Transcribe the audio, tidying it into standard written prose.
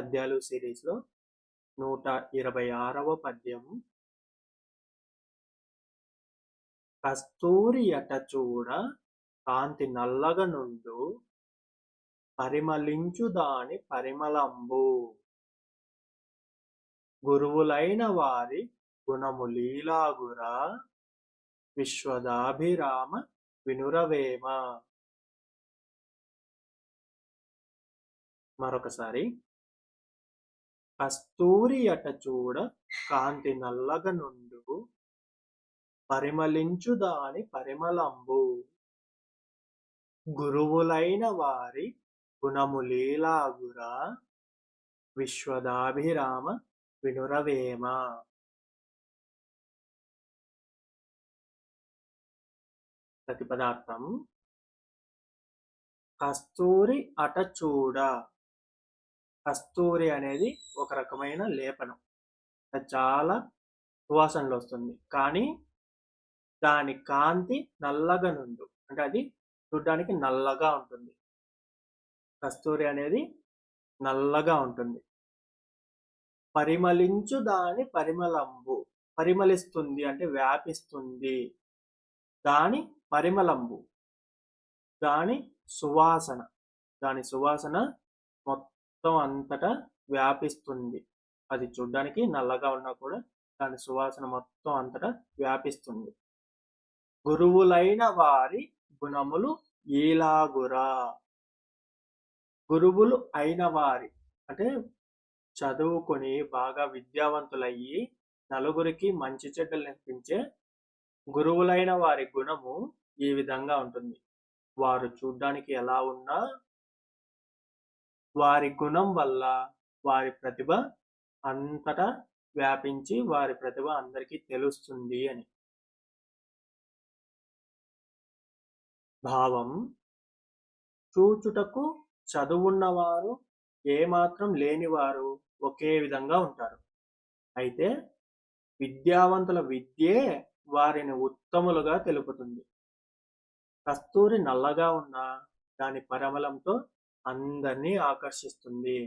పద్యాలు సిరీస్లో 126వ పద్యం. కస్తూరి అట చూడ కాంతి నల్లగ నుండు పరిమళించు దాని పరిమళంబు. గురువులైన వారి గుణము లీలాగురా విశ్వదాభిరామ వినురవేమ. మరొకసారి. కస్తూరి అట చూడ కాంతి నల్లగ నుండు పరిమళించు దాని పరిమళంబు. గురువులైన వారి గుణము లీలాగురా విశ్వదాభిరామ వినురవేమ. ప్రతిపదార్థం. కస్తూరి అట చూడ. కస్తూరి అనేది ఒక రకమైన లేపనం, అది చాలా సువాసనలు వస్తుంది, కానీ దాని కాంతి నల్లగా నుండు అంటే అది చూడ్డానికి నల్లగా ఉంటుంది. కస్తూరి అనేది నల్లగా ఉంటుంది. పరిమళించు దాని పరిమళంబు. పరిమళిస్తుంది అంటే వ్యాపిస్తుంది. దాని పరిమళంబు దాని సువాసన. దాని సువాసన మొత్తం అంతటా వ్యాపిస్తుంది. అది చూడ్డానికి నల్లగా ఉన్నా కూడా దాని సువాసన మొత్తం అంతటా వ్యాపిస్తుంది. గురువులైన వారి గుణములు ఈలాగురా. గురువులు అయిన వారి అంటే చదువుకొని బాగా విద్యావంతులయ్యి నలుగురికి మంచి చెడ్డలు నేర్పించే గురువులైన వారి గుణము ఈ విధంగా ఉంటుంది. వారు చూడ్డానికి ఎలా ఉన్నా వారి గుణం వల్ల వారి ప్రతిభ అంతటా వ్యాపించి వారి ప్రతిభ అందరికీ తెలుస్తుంది అని. భావం. చూచుటకు చదువున్నవారు ఏమాత్రం లేనివారు ఒకే విధంగా ఉంటారు. అయితే విద్యావంతుల విద్యే వారిని ఉత్తములుగా తెలుపుతుంది. కస్తూరి నల్లగా ఉన్న దాని పరిమళంతో అందరినీ ఆకర్షిస్తుంది.